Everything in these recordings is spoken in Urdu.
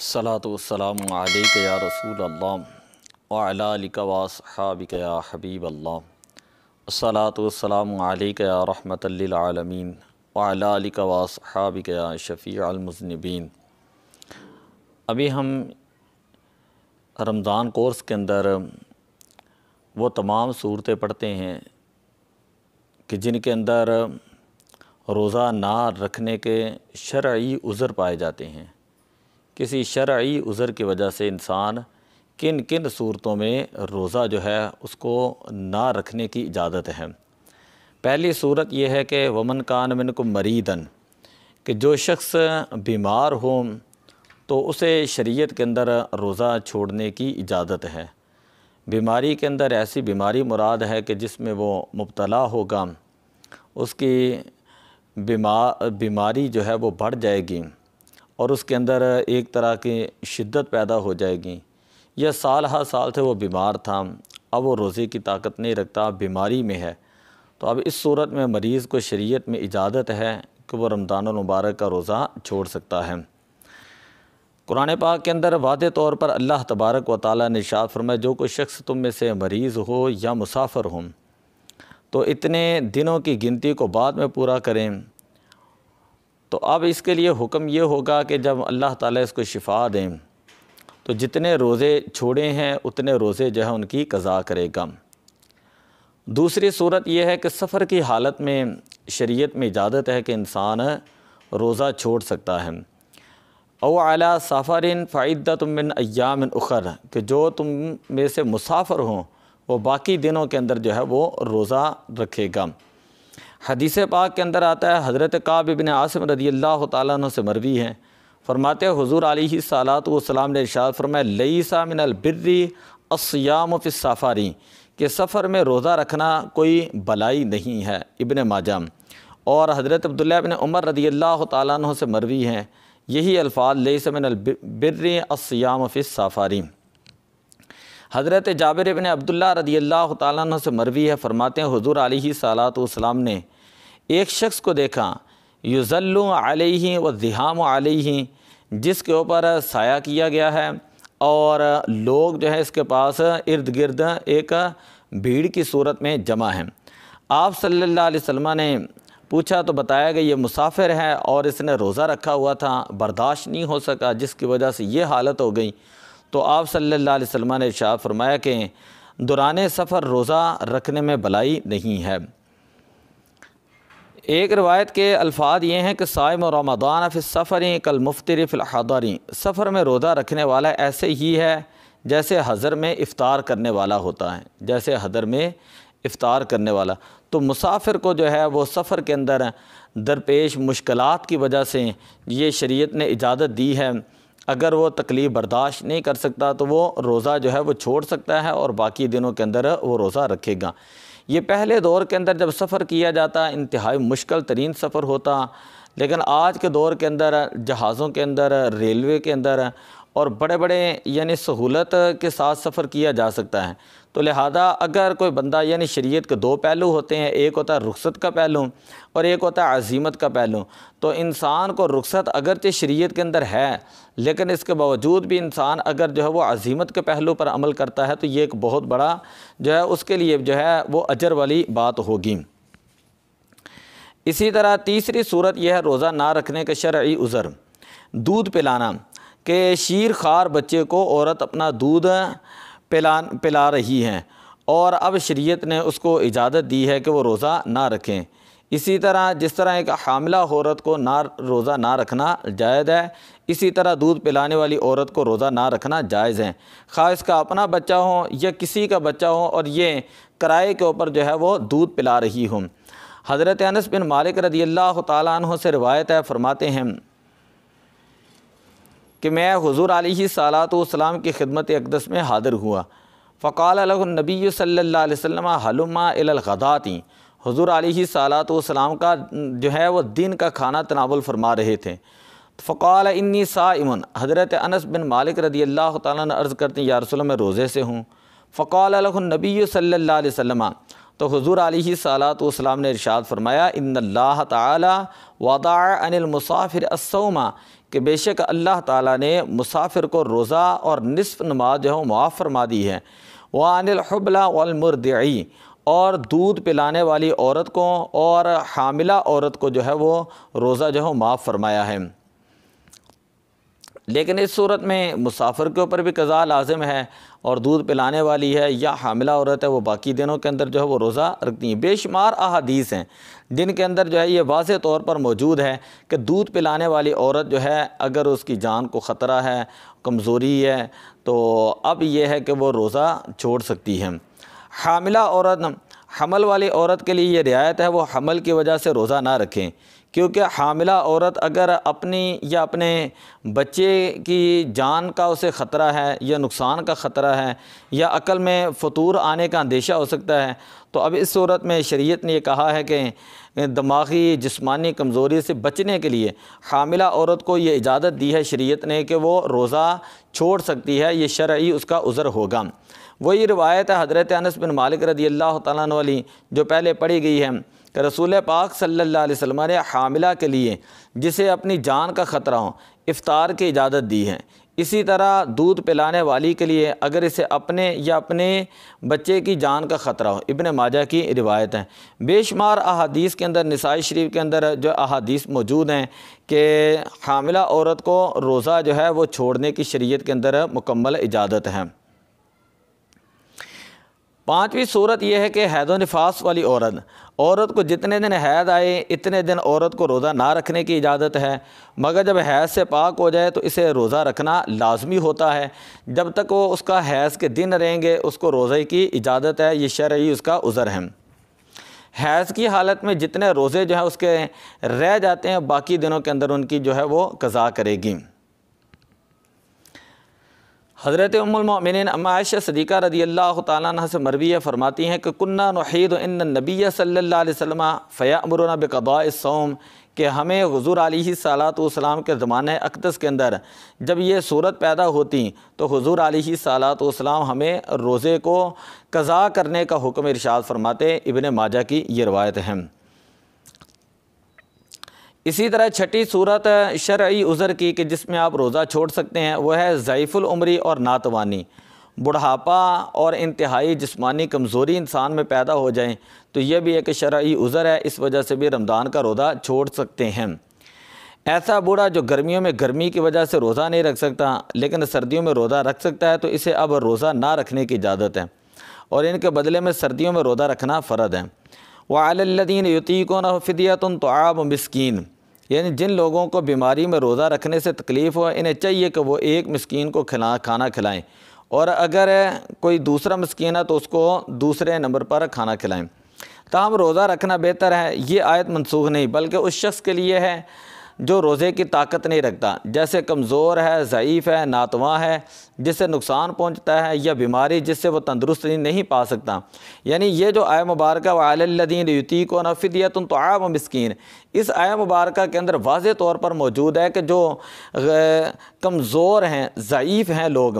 الصلاۃ والسلام علیک یا رسول اللہ وعلی آلک واصحابک یا حبیب اللہ۔ الصلاۃ والسلام علیک یا رحمۃ للعالمین وعلی آلک واصحابک یا شفیع المذنبین۔ ابھی ہم رمضان کورس کے اندر وہ تمام صورتیں پڑھتے ہیں کہ جن کے اندر روزہ نہ رکھنے کے شرعی عذر پائے جاتے ہیں۔ کسی شرعی عذر کی وجہ سے انسان کن کن صورتوں میں روزہ جو ہے اس کو نہ رکھنے کی اجازت ہے۔ پہلی صورت یہ ہے کہ ومن کان منکم مریضاً، کہ جو شخص بیمار ہو تو اسے شریعت کے اندر روزہ چھوڑنے کی اجازت ہے۔ بیماری کے اندر ایسی بیماری مراد ہے کہ جس میں وہ مبتلا ہوگا، اس کی بیماری جو ہے وہ بڑھ جائے گی اور اس کے اندر ایک طرح کی شدت پیدا ہو جائے گی، یا سال ہر سال سے وہ بیمار تھا، اب وہ روزے کی طاقت نہیں رکھتا، بیماری میں ہے، تو اب اس صورت میں مریض کو شریعت میں اجازت ہے کہ وہ رمضان المبارک کا روزہ چھوڑ سکتا ہے۔ قرآن پاک کے اندر واضح طور پر اللہ تبارک و تعالیٰ نے ارشاد فرمایا، جو کوئی شخص تم میں سے مریض ہو یا مسافر ہو تو اتنے دنوں کی گنتی کو بعد میں پورا کریں۔ تو اب اس کے لیے حکم یہ ہوگا کہ جب اللہ تعالیٰ اس کو شفا دیں تو جتنے روزے چھوڑے ہیں اتنے روزے جو ہے ان کی قضا کرے گا۔ دوسری صورت یہ ہے کہ سفر کی حالت میں شریعت میں اجازت ہے کہ انسان روزہ چھوڑ سکتا ہے۔ او علی سفر فعدۃ من ایام اخر، کہ جو تم میں سے مسافر ہوں وہ باقی دنوں کے اندر جو ہے وہ روزہ رکھے گا۔ حدیث پاک کے اندر آتا ہے، حضرت کعب بن عاصم رضی اللہ تعالیٰ عنہ سے مروی ہے، فرماتے ہیں حضور علیہ الصلاۃ والسلام نے ارشاد فرمایا، لیس من البر الصیام فی السفر، کہ سفر میں روزہ رکھنا کوئی بلائی نہیں ہے، ابن ماجہ۔ اور حضرت عبداللہ بن عمر رضی اللہ تعالیٰ عنہ سے مروی ہیں یہی الفاظ، لیس من البر الصیام فی السفر۔ حضرت جابر بن عبداللہ رضی اللہ تعالیٰ عنہ سے مروی ہے، فرماتے ہیں حضور علیہ الصلاۃ والسلام نے ایک شخص کو دیکھا، یظل علیہ والزحام علیہ، جس کے اوپر سایہ کیا گیا ہے اور لوگ جو ہے اس کے پاس ارد گرد ایک بھیڑ کی صورت میں جمع ہیں۔ آپ صلی اللہ علیہ وسلم نے پوچھا تو بتایا کہ یہ مسافر ہے اور اس نے روزہ رکھا ہوا تھا، برداشت نہیں ہو سکا جس کی وجہ سے یہ حالت ہو گئی۔ تو آپ صلی اللہ علیہ وسلم نے ارشاد فرمایا کہ دوران سفر روزہ رکھنے میں بلائی نہیں ہے۔ ایک روایت کے الفاظ یہ ہیں کہ صائم رمضان فی السفر کالمفطر فی الحضر، سفر میں روزہ رکھنے والا ایسے ہی ہے جیسے حضر میں افطار کرنے والا ہوتا ہے، جیسے حضر میں افطار کرنے والا۔ تو مسافر کو جو ہے وہ سفر کے اندر درپیش مشکلات کی وجہ سے یہ شریعت نے اجازت دی ہے، اگر وہ تکلیف برداشت نہیں کر سکتا تو وہ روزہ جو ہے وہ چھوڑ سکتا ہے اور باقی دنوں کے اندر وہ روزہ رکھے گا۔ یہ پہلے دور کے اندر جب سفر کیا جاتا انتہائی مشکل ترین سفر ہوتا، لیکن آج کے دور کے اندر جہازوں کے اندر، ریلوے کے اندر اور بڑے بڑے یعنی سہولت کے ساتھ سفر کیا جا سکتا ہے۔ تو لہذا اگر کوئی بندہ یعنی شریعت کے دو پہلو ہوتے ہیں، ایک ہوتا ہے رخصت کا پہلو اور ایک ہوتا ہے عزیمت کا پہلو۔ تو انسان کو رخصت اگرچہ شریعت کے اندر ہے لیکن اس کے باوجود بھی انسان اگر جو ہے وہ عزیمت کے پہلو پر عمل کرتا ہے تو یہ ایک بہت بڑا جو ہے اس کے لیے جو ہے وہ اجر والی بات ہوگی۔ اسی طرح تیسری صورت یہ ہے روزہ نہ رکھنے کا شرعی عذر، دودھ پلانا، کہ شیر خوار بچے کو عورت اپنا دودھ پلا رہی ہیں اور اب شریعت نے اس کو اجازت دی ہے کہ وہ روزہ نہ رکھیں۔ اسی طرح جس طرح ایک حاملہ عورت کو روزہ نہ رکھنا جائز ہے، اسی طرح دودھ پلانے والی عورت کو روزہ نہ رکھنا جائز ہے، خواہ اس کا اپنا بچہ ہو یا کسی کا بچہ ہو اور یہ کرائے کے اوپر جو ہے وہ دودھ پلا رہی ہوں۔ حضرت انس بن مالک رضی اللہ تعالیٰ عنہ سے روایت ہے، فرماتے ہیں کہ میں حضور علیہ الصلاۃ والسلام کی خدمت اقدس میں حاضر ہوا، فقال له النبی صلی اللہ علیہ وسلم حلم الی الغداۃ، حضور علیہ الصلاۃ والسلام کا جو ہے وہ دن کا کھانا تناول فرما رہے تھے۔ فقال انی صائم، حضرت انس بن مالک رضی اللہ تعالیٰ عنہ عرض کرتے ہیں یا رسول اللہ میں روزے سے ہوں۔ فقال له النبی صلی اللہ علیہ وسلم، تو حضور علیہ الصلاۃ والسلام نے ارشاد فرمایا، ان اللہ تعالی وضع عن المسافر الصوم، کہ بے شک اللہ تعالیٰ نے مسافر کو روزہ اور نصف نماز جو ہے معاف فرما دی ہے، وعن الحبلى والمرضعی، اور دودھ پلانے والی عورت کو اور حاملہ عورت کو جو ہے وہ روزہ جو ہے معاف فرمایا ہے۔ لیکن اس صورت میں مسافر کے اوپر بھی قضا لازم ہے، اور دودھ پلانے والی ہے یا حاملہ عورت ہے وہ باقی دنوں کے اندر جو ہے وہ روزہ رکھتی ہیں۔ بے شمار احادیث ہیں جن کے اندر جو ہے یہ واضح طور پر موجود ہے کہ دودھ پلانے والی عورت جو ہے اگر اس کی جان کو خطرہ ہے، کمزوری ہے، تو اب یہ ہے کہ وہ روزہ چھوڑ سکتی ہے۔ حاملہ عورت، حمل والی عورت کے لیے یہ رعایت ہے، وہ حمل کی وجہ سے روزہ نہ رکھیں، کیونکہ حاملہ عورت اگر اپنی یا اپنے بچے کی جان کا اسے خطرہ ہے یا نقصان کا خطرہ ہے یا عقل میں فطور آنے کا اندیشہ ہو سکتا ہے، تو اب اس صورت میں شریعت نے یہ کہا ہے کہ دماغی جسمانی کمزوری سے بچنے کے لیے حاملہ عورت کو یہ اجازت دی ہے شریعت نے کہ وہ روزہ چھوڑ سکتی ہے، یہ شرعی اس کا عذر ہوگا۔ وہی روایت ہے حضرت انس بن مالک رضی اللہ تعالیٰ عنہ والی جو پہلے پڑھی گئی ہے کہ رسول پاک صلی اللہ علیہ وسلم نے حاملہ کے لیے جسے اپنی جان کا خطرہ ہو افطار کی اجازت دی ہے۔ اسی طرح دودھ پلانے والی کے لیے اگر اسے اپنے یا اپنے بچے کی جان کا خطرہ ہو، ابن ماجہ کی روایت ہے۔ بے شمار احادیث کے اندر، نسائی شریف کے اندر جو احادیث موجود ہیں کہ حاملہ عورت کو روزہ جو ہے وہ چھوڑنے کی شریعت کے اندر مکمل اجازت ہے۔ پانچویں صورت یہ ہے کہ حید و نفاس والی عورت کو جتنے دن حید آئے اتنے دن عورت کو روزہ نہ رکھنے کی اجازت ہے، مگر جب حیض سے پاک ہو جائے تو اسے روزہ رکھنا لازمی ہوتا ہے۔ جب تک وہ اس کا حیض کے دن رہیں گے اس کو روزے کی اجازت ہے، یہ شرعی اس کا عذر ہے۔ حیض کی حالت میں جتنے روزے جو ہیں اس کے رہ جاتے ہیں باقی دنوں کے اندر ان کی جو ہے وہ قضا کرے گی۔ حضرت ام المؤمنین ام عائشہ صدیقہ رضی اللہ تعالیٰ عنہ سے مروی فرماتی ہیں کہ کننا نحید ان النبی صلی اللہ علیہ وسلم فیأمرنا بقضاء الصوم، کہ ہمیں حضور علیہ الصلاۃ والسلام کے زمانہ اقدس کے اندر جب یہ صورت پیدا ہوتی تو حضور علیہ الصلاۃ والسلام ہمیں روزے کو قضا کرنے کا حکم ارشاد فرماتے۔ ابن ماجہ کی یہ روایت ہے۔ اسی طرح چھٹی صورت شرعی عذر کی کہ جس میں آپ روزہ چھوڑ سکتے ہیں وہ ہے ضعیف العمری اور ناتوانی۔ بڑھاپا اور انتہائی جسمانی کمزوری انسان میں پیدا ہو جائیں تو یہ بھی ایک شرعی عذر ہے، اس وجہ سے بھی رمضان کا روزہ چھوڑ سکتے ہیں۔ ایسا بوڑھا جو گرمیوں میں گرمی کی وجہ سے روزہ نہیں رکھ سکتا لیکن سردیوں میں روزہ رکھ سکتا ہے تو اسے اب روزہ نہ رکھنے کی اجازت ہے، اور ان کے بدلے میں سردیوں میں روزہ رکھنا فرض ہے۔ وعلی الذین یطیقونہ فدیۃ طعام مسکین، یعنی جن لوگوں کو بیماری میں روزہ رکھنے سے تکلیف ہو انہیں چاہیے کہ وہ ایک مسکین کو کھانا کھلائیں، اور اگر کوئی دوسرا مسکین ہے تو اس کو دوسرے نمبر پر کھانا کھلائیں۔ تاہم روزہ رکھنا بہتر ہے، یہ آیت منسوخ نہیں بلکہ اس شخص کے لیے ہے جو روزے کی طاقت نہیں رکھتا، جیسے کمزور ہے، ضعیف ہے، ناتواں ہے، جس سے نقصان پہنچتا ہے، یا بیماری جس سے وہ تندرستی نہیں پا سکتا۔ یعنی یہ جو آیہ مبارکہ وعلی الذین یطیقونہ فدیۃ طعام مسکین، اس آیہ مبارکہ کے اندر واضح طور پر موجود ہے کہ جو کمزور ہیں، ضعیف ہیں لوگ،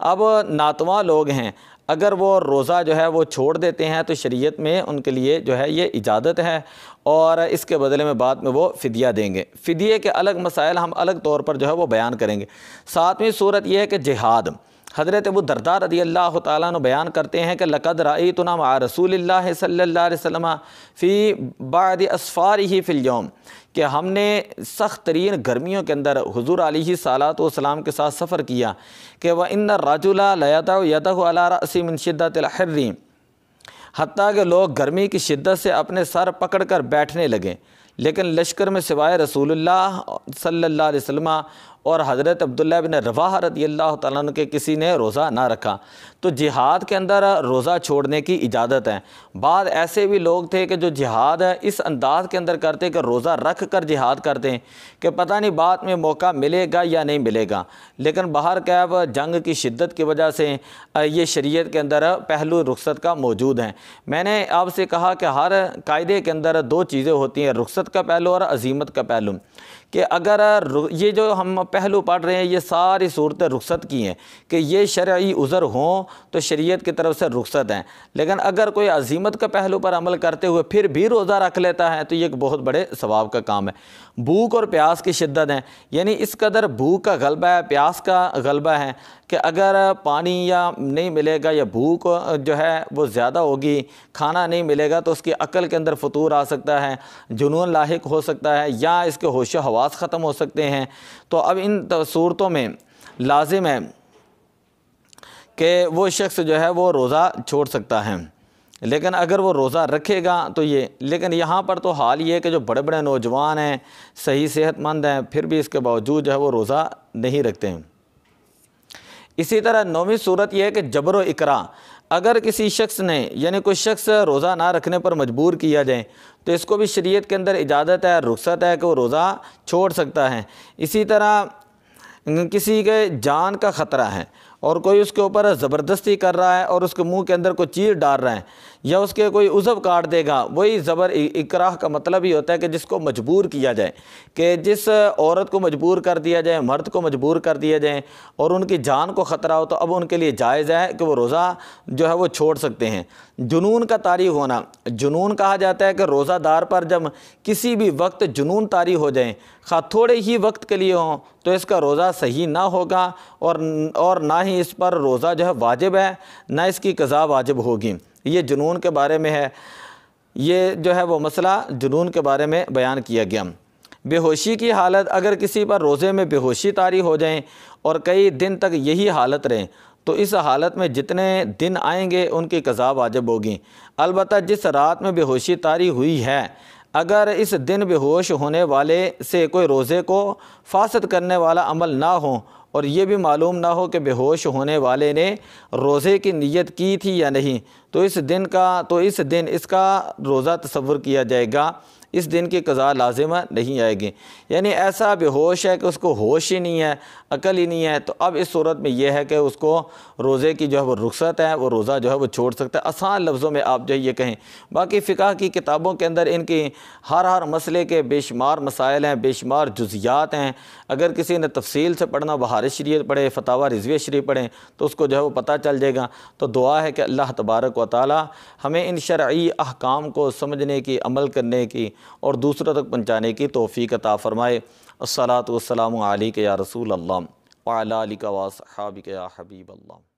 اب ناتواں لوگ ہیں، اگر وہ روزہ جو ہے وہ چھوڑ دیتے ہیں تو شریعت میں ان کے لیے جو ہے یہ اجازت ہے، اور اس کے بدلے میں بعد میں وہ فدیہ دیں گے۔ فدیے کے الگ مسائل ہم الگ طور پر جو ہے وہ بیان کریں گے۔ ساتویں صورت یہ ہے کہ جہاد۔ حضرت ابو درداء رضی اللہ تعالیٰ عنہ بیان کرتے ہیں کہ لقد رأیتنا مع رسول اللہ صلی اللہ علیہ وسلم فی بعض اسفارہ فی اليوم، کہ ہم نے سخت ترین گرمیوں کے اندر حضور علیہ الصلاۃ والسلام کے ساتھ سفر کیا کہ وَإِنَّ الرَّجُلَ لَيَضَعُ يَدَهُ عَلَى رَأْسِهِ مِنْ شِدَّةِ الْحَرِّ، حتیٰ کہ لوگ گرمی کی شدت سے اپنے سر پکڑ کر بیٹھنے لگے، لیکن لشکر میں سوائے رسول اللہ صلی اللہ علیہ وسلم اور حضرت عبداللہ بن رواحہ رضی اللہ تعالیٰ عنہ کے کسی نے روزہ نہ رکھا۔ تو جہاد کے اندر روزہ چھوڑنے کی اجازت ہے۔ بعض ایسے بھی لوگ تھے کہ جو جہاد اس انداز کے اندر کرتے کہ روزہ رکھ کر جہاد کرتے ہیں کہ پتہ نہیں بعد میں موقع ملے گا یا نہیں ملے گا، لیکن بہرکیف جنگ کی شدت کی وجہ سے یہ شریعت کے اندر پہلو رخصت کا موجود ہیں۔ میں نے آپ سے کہا کہ ہر قاعدے کے اندر دو چیزیں ہوتی ہیں، رخصت کا پہلو اور عزیمت کا پہلو، کہ اگر یہ جو ہم پہلو پڑھ رہے ہیں یہ ساری صورتیں رخصت کی ہیں کہ یہ شرعی عذر ہوں تو شریعت کی طرف سے رخصت ہیں، لیکن اگر کوئی عزیمت کا پہلو پر عمل کرتے ہوئے پھر بھی روزہ رکھ لیتا ہے تو یہ ایک بہت بڑے ثواب کا کام ہے۔ بھوک اور پیاس کی شدت ہے، یعنی اس قدر بھوک کا غلبہ ہے، پیاس کا غلبہ ہے کہ اگر پانی یا نہیں ملے گا یا بھوک جو ہے وہ زیادہ ہوگی، کھانا نہیں ملے گا تو اس کی عقل کے اندر فطور آ سکتا ہے، جنون لاحق ہو سکتا ہے، یا اس کے ہوش و حواس ختم ہو سکتے ہیں۔ تو اب ان صورتوں میں لازم ہے کہ وہ شخص جو ہے وہ روزہ چھوڑ سکتا ہے، لیکن اگر وہ روزہ رکھے گا تو لیکن یہاں پر تو حال یہ ہے کہ جو بڑے بڑے نوجوان ہیں، صحیح صحت مند ہیں، پھر بھی اس کے باوجود جو ہے وہ روزہ نہیں رکھتے ہیں۔ اسی طرح 9ویں صورت یہ ہے کہ جبر و اکراہ، اگر کسی شخص نے یعنی کوئی شخص روزہ نہ رکھنے پر مجبور کیا جائے تو اس کو بھی شریعت کے اندر اجازت ہے، رخصت ہے کہ وہ روزہ چھوڑ سکتا ہے۔ اسی طرح کسی کے جان کا خطرہ ہے اور کوئی اس کے اوپر زبردستی کر رہا ہے اور اس کے منہ کے اندر کوئی چیز ڈال رہا ہے یا اس کے کوئی عضو کاٹ دے گا، وہی زبر اکراہ کا مطلب ہی ہوتا ہے کہ جس کو مجبور کیا جائے، کہ جس عورت کو مجبور کر دیا جائے، مرد کو مجبور کر دیا جائے اور ان کی جان کو خطرہ ہو تو اب ان کے لیے جائز ہے کہ وہ روزہ جو ہے وہ چھوڑ سکتے ہیں۔ جنون کا طاری ہونا، جنون کہا جاتا ہے کہ روزہ دار پر جب کسی بھی وقت جنون طاری ہو جائیں، خواہ تھوڑے ہی وقت کے لیے ہوں، تو اس کا روزہ صحیح نہ ہوگا اور نہ ہی اس پر روزہ جو ہے واجب ہے، نہ اس کی قضا واجب ہوگی۔ یہ جنون کے بارے میں ہے، یہ جو ہے وہ مسئلہ جنون کے بارے میں بیان کیا گیا۔ بے ہوشی کی حالت، اگر کسی پر روزے میں بے ہوشی طاری ہو جائیں اور کئی دن تک یہی حالت رہے تو اس حالت میں جتنے دن آئیں گے ان کی قضا واجب ہوگی۔ البتہ جس رات میں بے ہوشی طاری ہوئی ہے، اگر اس دن بے ہوش ہونے والے سے کوئی روزے کو فاسد کرنے والا عمل نہ ہو اور یہ بھی معلوم نہ ہو کہ بے ہوش ہونے والے نے روزے کی نیت کی تھی یا نہیں، تو اس دن اس کا روزہ تصور کیا جائے گا، اس دن کی قضا لازمہ نہیں آئے گی۔ یعنی ایسا بے ہوش ہے کہ اس کو ہوش ہی نہیں ہے، عقل ہی نہیں ہے، تو اب اس صورت میں یہ ہے کہ اس کو روزے کی جو ہے وہ رخصت ہے، وہ روزہ جو ہے وہ چھوڑ سکتا ہے۔ آسان لفظوں میں آپ جو ہے یہ کہیں، باقی فقہ کی کتابوں کے اندر ان کی ہر مسئلے کے بے شمار مسائل ہیں، بے شمار جزیات ہیں۔ اگر کسی نے تفصیل سے پڑھنا، بہار شریعت پڑھے، فتاویٰ رضویہ شریف پڑھیں تو اس کو جو ہے وہ پتہ چل جائے گا۔ تو دعا ہے کہ اللہ تبارک و تعالی ہمیں ان شرعی احکام کو سمجھنے کی، عمل کرنے کی اور دوسروں تک پہنچانے کی توفیق عطا فرمائے۔ الصلاۃ والسلام علیک یا رسول اللہ وعلی آلک واصحابک یا حبیب اللہ۔